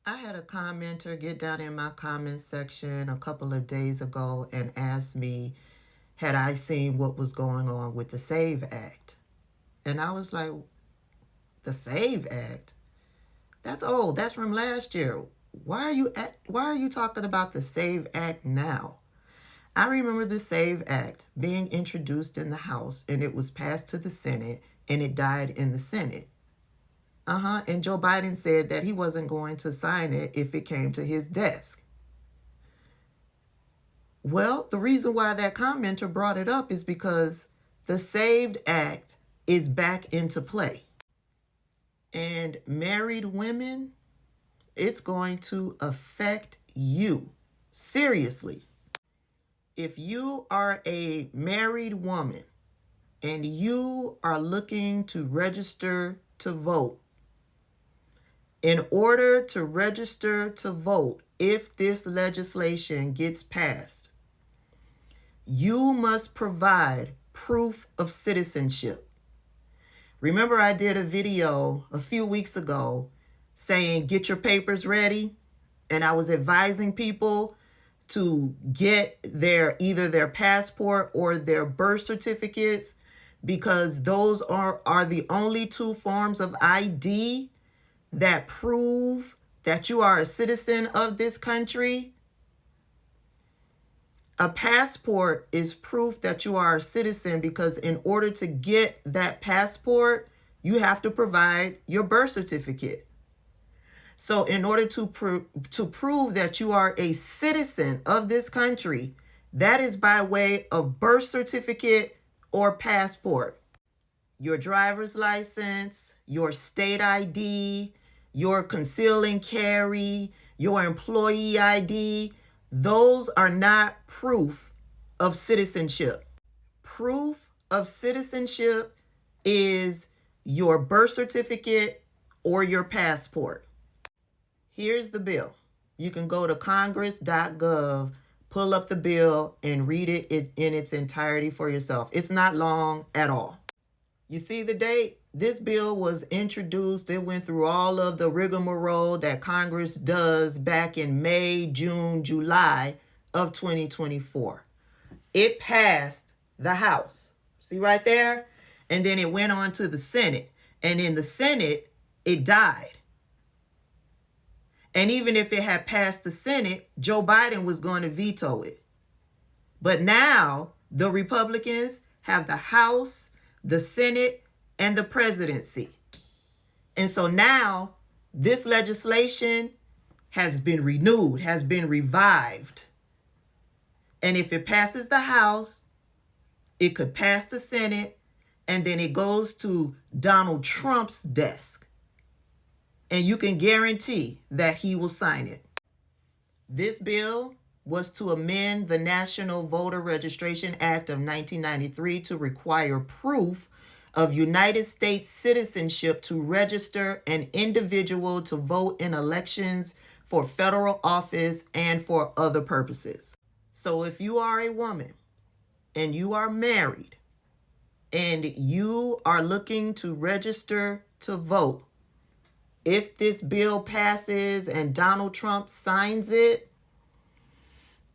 I had a commenter get down in my comment section a couple of days ago and asked me, had I seen what was going on with the SAVE Act? And I was like, the SAVE Act? That's old. That's from last year. Why are you talking about the SAVE Act now? I remember the SAVE Act being introduced in the House, and it was passed to the Senate, and it died in the Senate. And Joe Biden said that he wasn't going to sign it if it came to his desk. Well, the reason why that commenter brought it up is because the SAVE Act is back into play. And married women, it's going to affect you. Seriously. If you are a married woman and you are looking to register to vote, in order to register to vote, if this legislation gets passed, you must provide proof of citizenship. Remember, I did a video a few weeks ago saying, get your papers ready. And I was advising people to get either their passport or their birth certificates, because those are the only two forms of ID that prove that you are a citizen of this country. A passport is proof that you are a citizen, because in order to get that passport, you have to provide your birth certificate. So in order to prove that you are a citizen of this country, that is by way of birth certificate or passport. Your driver's license, your state ID, your conceal and carry, your employee ID, those are not proof of citizenship. Proof of citizenship is your birth certificate or your passport. Here's the bill. You can go to congress.gov, pull up the bill, and read it in its entirety for yourself. It's not long at all. You see the date? This bill was introduced. It went through all of the rigmarole that Congress does back in May, June, July of 2024. It passed the House. See right there? And then it went on to the Senate. And in the Senate, it died. And even if it had passed the Senate, Joe Biden was going to veto it. But now the Republicans have the House, the Senate, and the presidency. And so now this legislation has been renewed, has been revived. And if it passes the House, it could pass the Senate, and then it goes to Donald Trump's desk. And you can guarantee that he will sign it. This bill was to amend the National Voter Registration Act of 1993 to require proof of United States citizenship to register an individual to vote in elections for federal office and for other purposes. So if you are a woman and you are married and you are looking to register to vote, if this bill passes and Donald Trump signs it,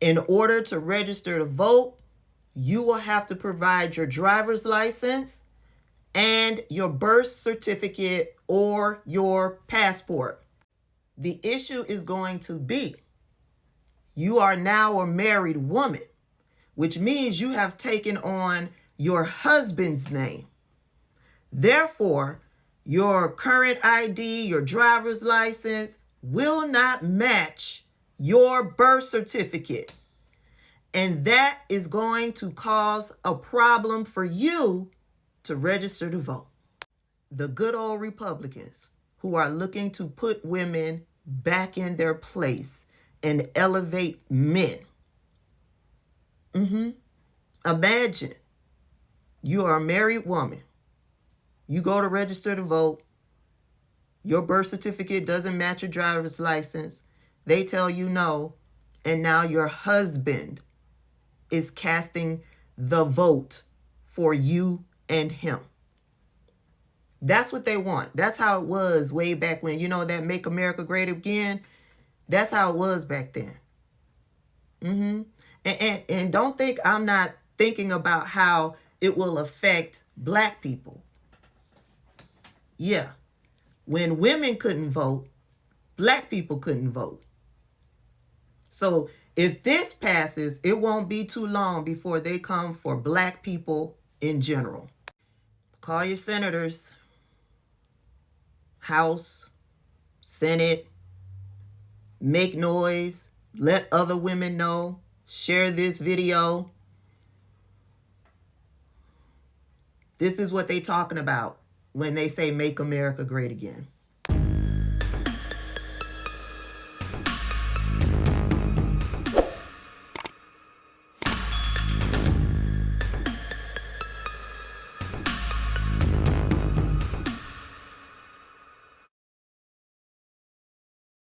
in order to register to vote, you will have to provide your driver's license and your birth certificate or your passport. The issue is going to be, you are now a married woman, which means you have taken on your husband's name. Therefore, your current ID, your driver's license will not match your birth certificate. And that is going to cause a problem for you to register to vote. The good old Republicans who are looking to put women back in their place and elevate men. Imagine you are a married woman. You go to register to vote. Your birth certificate doesn't match your driver's license. They tell you no. And now your husband is casting the vote for you and him. That's what they want. That's how it was way back when, that Make America Great Again. That's how it was back then. And don't think I'm not thinking about how it will affect black people. Yeah. When women couldn't vote, black people couldn't vote. So if this passes, it won't be too long before they come for black people in general. Call your senators, House, Senate, make noise, let other women know, share this video. This is what they talking about when they say make America great again.